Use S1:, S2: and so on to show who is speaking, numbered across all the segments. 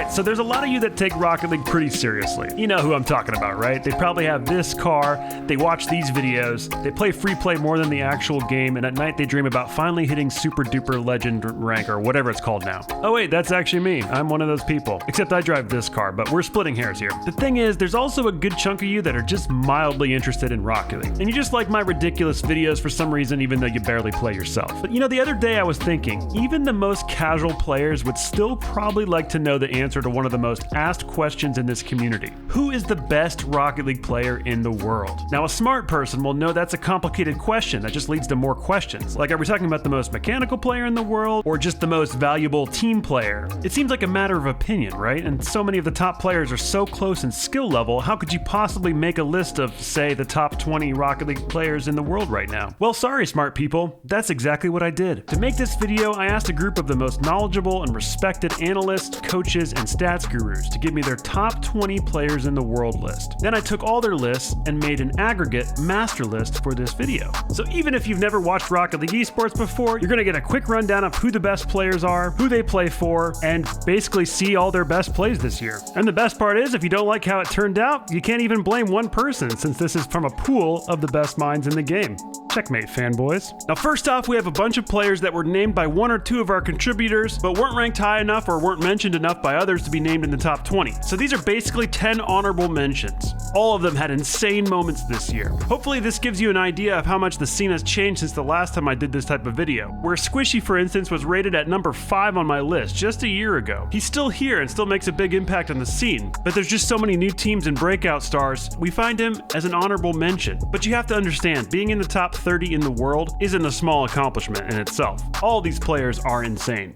S1: Alright, so there's a lot of you that take Rocket League pretty seriously. You know who I'm talking about, right? They probably have this car, they watch these videos, they play free play more than the actual game, and at night they dream about finally hitting super duper legend rank or whatever it's called now. Oh wait, that's actually me. I'm one of those people. Except I drive this car, but we're splitting hairs here. The thing is, there's also a good chunk of you that are just mildly interested in Rocket League. And you just like my ridiculous videos for some reason, even though you barely play yourself. But you know, the other day I was thinking, even the most casual players would still probably like to know the answer to one of the most asked questions in this community. Who is the best Rocket League player in the world? Now, a smart person will know that's a complicated question that just leads to more questions. Like, are we talking about the most mechanical player in the world or just the most valuable team player? It seems like a matter of opinion, right? And so many of the top players are so close in skill level, how could you possibly make a list of, say, the top 20 Rocket League players in the world right now? Well, sorry, smart people. That's exactly what I did. To make this video, I asked a group of the most knowledgeable and respected analysts, coaches, and stats gurus to give me their top 20 players in the world list. Then I took all their lists and made an aggregate master list for this video. So even if you've never watched Rocket League esports before, you're gonna get a quick rundown of who the best players are, who they play for, and basically see all their best plays this year. And the best part is, if you don't like how it turned out, you can't even blame one person, since this is from a pool of the best minds in the game. Checkmate, fanboys. Now, first off, we have a bunch of players that were named by one or two of our contributors, but weren't ranked high enough or weren't mentioned enough by others to be named in the top 20. So these are basically 10 honorable mentions. All of them had insane moments this year. Hopefully this gives you an idea of how much the scene has changed since the last time I did this type of video. Where Squishy, for instance, was rated at number 5 on my list just a year ago. He's still here and still makes a big impact on the scene, but there's just so many new teams and breakout stars, we find him as an honorable mention. But you have to understand, being in the top 30 in the world isn't a small accomplishment in itself. All these players are insane.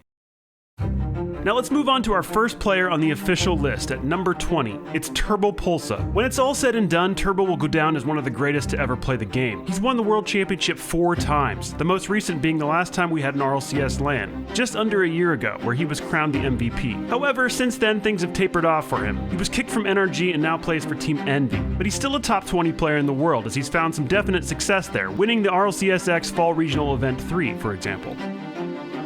S1: Now let's move on to our first player on the official list at number 20. It's Turbopolsa. When it's all said and done, Turbo will go down as one of the greatest to ever play the game. He's won the World Championship 4 times, the most recent being the last time we had an RLCS LAN, just under a year ago, where he was crowned the MVP. However, since then things have tapered off for him. He was kicked from NRG and now plays for Team Envy, but he's still a top 20 player in the world as he's found some definite success there, winning the RLCSX Fall Regional Event 3, for example.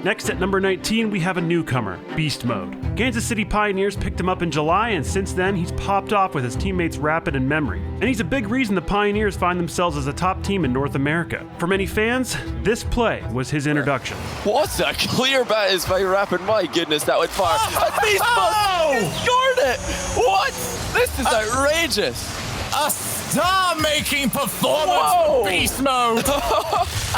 S1: Next at number 19, we have a newcomer, Beast Mode. Kansas City Pioneers picked him up in July, and since then, he's popped off with his teammates Rapid and Memory. And he's a big reason the Pioneers find themselves as a top team in North America. For many fans, this play was his introduction.
S2: What a clear bat is by Rapid. My goodness, that went far. And Beast Mode scored it! What? This is outrageous.
S3: A star-making performance from Beast Mode!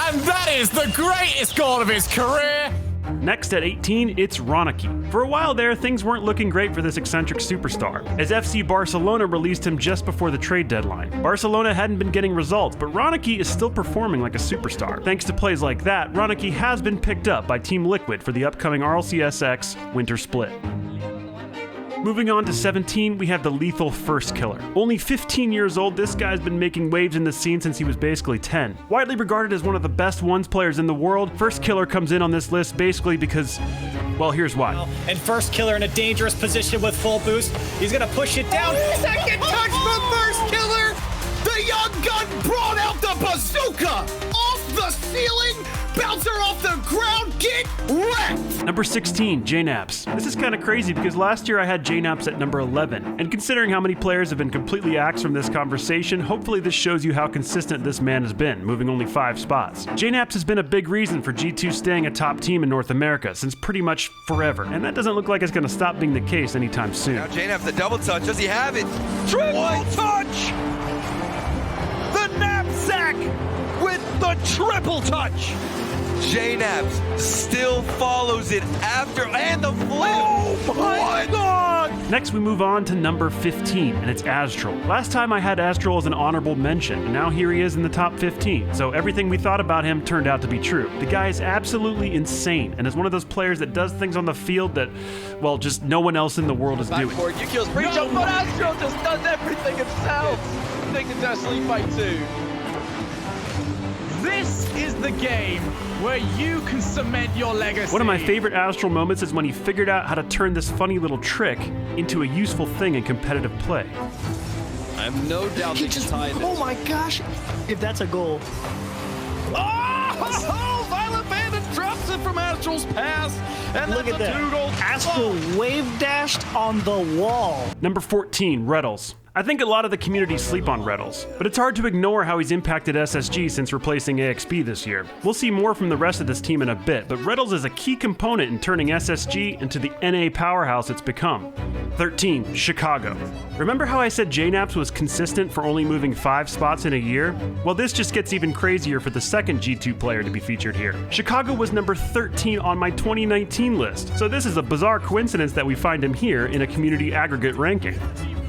S3: And that is the greatest goal of his career!
S1: Next at 18, it's Ronicky. For a while there, things weren't looking great for this eccentric superstar, as FC Barcelona released him just before the trade deadline. Barcelona hadn't been getting results, but Ronicky is still performing like a superstar. Thanks to plays like that, Ronicky has been picked up by Team Liquid for the upcoming RLCSX Winter Split. Moving on to 17, we have the lethal First Killer. Only 15 years old, this guy's been making waves in the scene since he was basically 10. Widely regarded as one of the best ones players in the world, First Killer comes in on this list basically because, well, here's why.
S4: And First Killer in a dangerous position with full boost. He's gonna push it down. Second touch from First Killer! The young gun brought out the bazooka! Off the ceiling! Bouncer off the ground, get wrecked!
S1: Number 16, JKnaps. This is kind of crazy because last year I had JKnaps at number 11. And considering how many players have been completely axed from this conversation, hopefully this shows you how consistent this man has been, moving only 5 spots. JKnaps has been a big reason for G2 staying a top team in North America since pretty much forever. And that doesn't look like it's going to stop being the case anytime soon.
S5: Now JKnaps the double touch. Does he have it? Triple touch! The knapsack with the triple touch! JKnaps still follows it after, and the flip! Oh my God!
S1: Next we move on to number 15, and it's Astral. Last time I had Astral as an honorable mention, and now here he is in the top 15, so everything we thought about him turned out to be true. The guy is absolutely insane, and is one of those players that does things on the field that, well, just no one else in the world is doing.
S2: Backboard, you kills free jump, but Astral just does everything himself! Taking down Sleep Fight 2.
S3: This is the game where you can cement your legacy.
S1: One of my favorite Astral moments is when he figured out how to turn this funny little trick into a useful thing in competitive play.
S2: I have no doubt they can tie this.
S6: Oh my gosh, if that's a goal.
S3: Oh! Violent Bandit drops aggressive from Astral's pass. And
S4: Look
S3: that's
S4: at
S3: a
S4: that.
S3: 2-goal.
S4: Astral wave dashed on the wall.
S1: Number 14, Reddles. I think a lot of the community sleep on Reddles, but it's hard to ignore how he's impacted SSG since replacing AXB this year. We'll see more from the rest of this team in a bit, but Reddles is a key component in turning SSG into the NA powerhouse it's become. 13, Chicago. Remember how I said JKnaps was consistent for only moving 5 spots in a year? Well, this just gets even crazier for the second G2 player to be featured here. Chicago was number 13 on my 2019 list, so this is a bizarre coincidence that we find him here in a community aggregate ranking.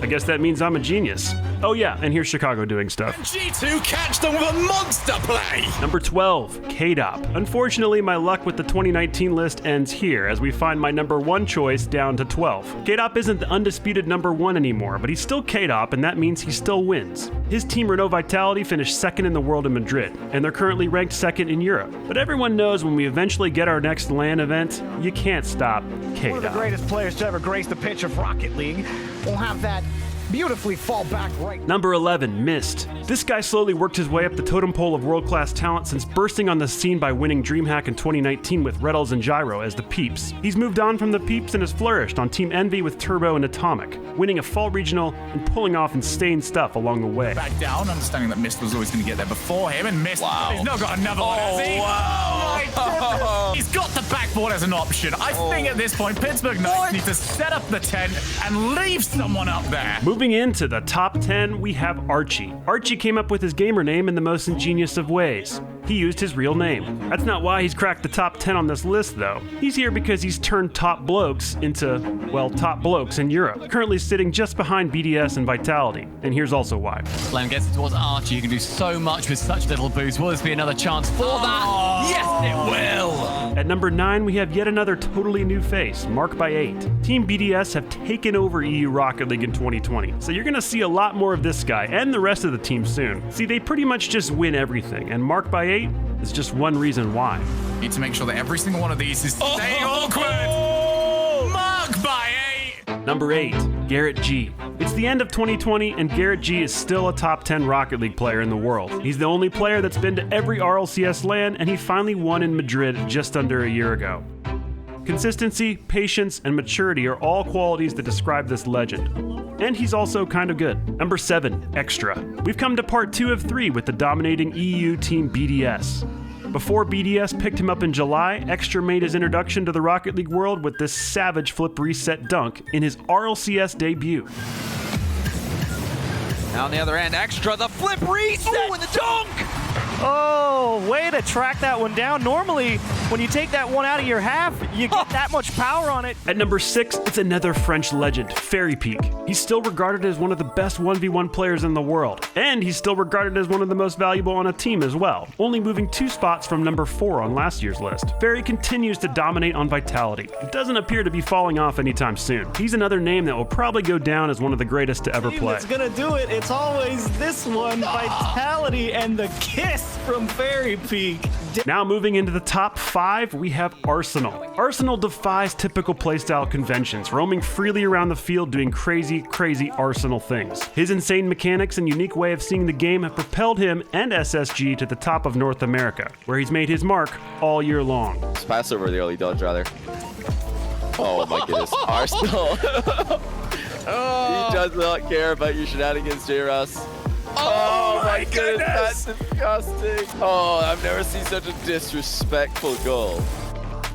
S1: I guess that means I'm a genius. Oh yeah, and here's Chicago doing stuff.
S3: G2 catch them with a monster play.
S1: Number 12, KDOP. Unfortunately, my luck with the 2019 list ends here as we find my number 1 choice down to 12. KDOP isn't the undisputed number 1 anymore, but he's still KDOP, and that means he still wins. His team Renault Vitality finished 2nd in the world in Madrid, and they're currently ranked 2nd in Europe. But everyone knows when we eventually get our next LAN event, you can't stop KDOP.
S4: One of the greatest players to ever grace the pitch of Rocket League. We'll have that beautifully fall back right.
S1: Number 11, Mist. This guy slowly worked his way up the totem pole of world-class talent since bursting on the scene by winning DreamHack in 2019 with Reddles and Gyro as the Peeps. He's moved on from the Peeps and has flourished on Team Envy with Turbo and Atomic, winning a fall regional and pulling off insane stuff along the way.
S3: Back down, understanding that Mist was always going to get there before him, and Mist he's now got another one, has he?
S2: wow.
S3: Oh, my goodness. He's got the backboard as an option. I think at this point, Pittsburgh Knights need to set up the tent and leave someone up there.
S1: Moving into the top 10, we have Archie. Archie came up with his gamer name in the most ingenious of ways. He used his real name. That's not why he's cracked the top 10 on this list, though. He's here because he's turned top blokes into, well, top blokes in Europe, currently sitting just behind BDS and Vitality. And here's also why.
S6: Flame gets it towards Archie. You can do so much with such little boost. Will this be another chance for that? Yes, it will!
S1: At number 9, we have yet another totally new face, Mark by 8. Team BDS have taken over EU Rocket League in 2020, so you're gonna see a lot more of this guy and the rest of the team soon. See, they pretty much just win everything, and Mark by 8 is just one reason why.
S3: Need to make sure that every single one of these is staying awkward. Mark by 8.
S1: Number 8, Garrett G. It's the end of 2020, and Garrett G is still a top 10 Rocket League player in the world. He's the only player that's been to every RLCS LAN, and he finally won in Madrid just under a year ago. Consistency, patience, and maturity are all qualities that describe this legend. And he's also kind of good. Number 7, Extra. We've come to part 2 of 3 with the dominating EU team BDS. Before BDS picked him up in July, Extra made his introduction to the Rocket League world with this savage flip reset dunk in his RLCS debut.
S5: Now on the other end, Extra, the flip reset and the dunk!
S4: Oh, way to track that one down. Normally, when you take that one out of your half, you get that much power on it.
S1: At number 6, it's another French legend, Fairy Peak. He's still regarded as one of the best 1v1 players in the world, and he's still regarded as one of the most valuable on a team as well, only moving 2 spots from number 4 on last year's list. Fairy continues to dominate on Vitality. It doesn't appear to be falling off anytime soon. He's another name that will probably go down as one of the greatest to ever play.
S4: It's gonna do it. It's always this one, Vitality, and the kiss from Fairy Peak.
S1: Now moving into the top 5, we have Arsenal. Arsenal defies typical playstyle conventions, roaming freely around the field doing crazy Arsenal things. His insane mechanics and unique way of seeing the game have propelled him and SSG to the top of North America, where he's made his mark all year long.
S2: Just pass over the early dodge, rather. Oh my goodness. Arsenal. He does not care about your shenanigans, J-Ross. Oh my goodness, that's disgusting. Oh, I've never seen such a disrespectful goal.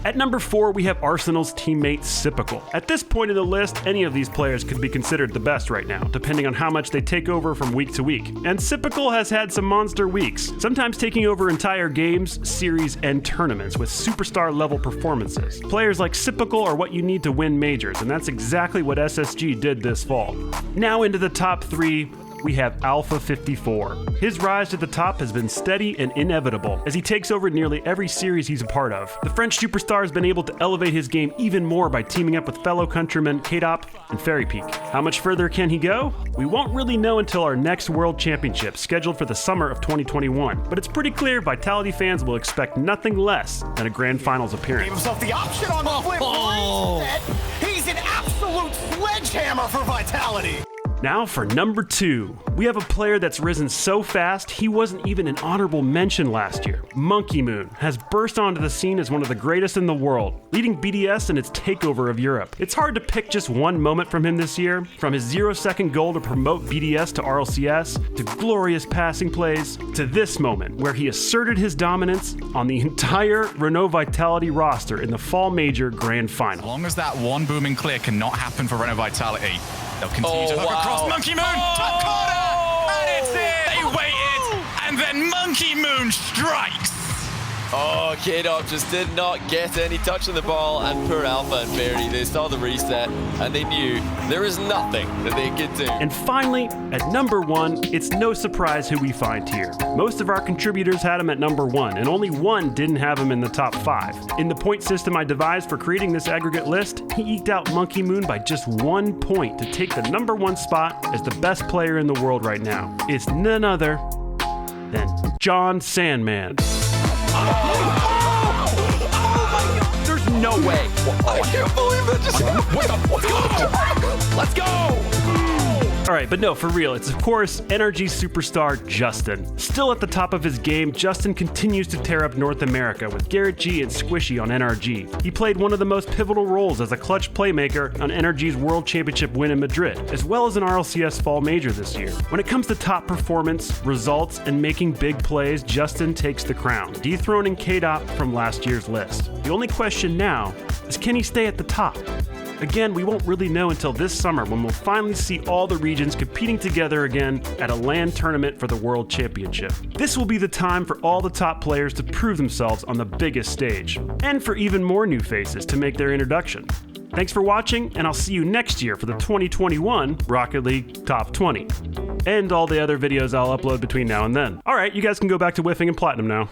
S1: At number 4, we have Arsenal's teammate Sypical. At this point in the list, any of these players could be considered the best right now, depending on how much they take over from week to week. And Sypical has had some monster weeks, sometimes taking over entire games, series, and tournaments with superstar level performances. Players like Sypical are what you need to win majors, and that's exactly what SSG did this fall. Now into the top 3, we have Alpha 54. His rise to the top has been steady and inevitable as he takes over nearly every series he's a part of. The French superstar has been able to elevate his game even more by teaming up with fellow countrymen KDOP and Fairy Peak. How much further can he go? We won't really know until our next World Championship, scheduled for the summer of 2021. But it's pretty clear Vitality fans will expect nothing less than a Grand Finals appearance.
S4: Gave himself the option on the flip reset. He's an absolute sledgehammer for Vitality.
S1: Now for number 2. We have a player that's risen so fast he wasn't even an honorable mention last year. Monkey Moon has burst onto the scene as one of the greatest in the world, leading BDS in its takeover of Europe. It's hard to pick just one moment from him this year, from his 0-second goal to promote BDS to RLCS, to glorious passing plays, to this moment where he asserted his dominance on the entire Renault Vitality roster in the Fall Major Grand
S3: As
S1: Final.
S3: long as that one booming clear cannot happen for Renault Vitality, they'll continue to hook across Monkey Moon. Top corner, and it's in. They waited, and then Monkey Moon strikes.
S2: Oh, K-Dog just did not get any touch on the ball, and poor Alpha and Fairy, they saw the reset, and they knew there was nothing that they could do.
S1: And finally, at number 1, it's no surprise who we find here. Most of our contributors had him at number 1, and only one didn't have him in the top 5. In the point system I devised for creating this aggregate list, he eked out Monkey Moon by just 1 point to take the number 1 spot as the best player in the world right now. It's none other than John Sandman.
S2: There's no way. I can't believe it. Let's go.
S1: All right, but no, for real, it's of course NRG superstar Justin. Still at the top of his game, Justin continues to tear up North America with Garrett G and Squishy on NRG. He played one of the most pivotal roles as a clutch playmaker on NRG's World Championship win in Madrid, as well as an RLCS Fall Major this year. When it comes to top performance, results, and making big plays, Justin takes the crown, dethroning K-Dot from last year's list. The only question now is, can he stay at the top? Again, we won't really know until this summer when we'll finally see all the regions competing together again at a LAN tournament for the World Championship. This will be the time for all the top players to prove themselves on the biggest stage, and for even more new faces to make their introduction. Thanks for watching, and I'll see you next year for the 2021 Rocket League Top 20. And all the other videos I'll upload between now and then. Alright, you guys can go back to whiffing and platinum now.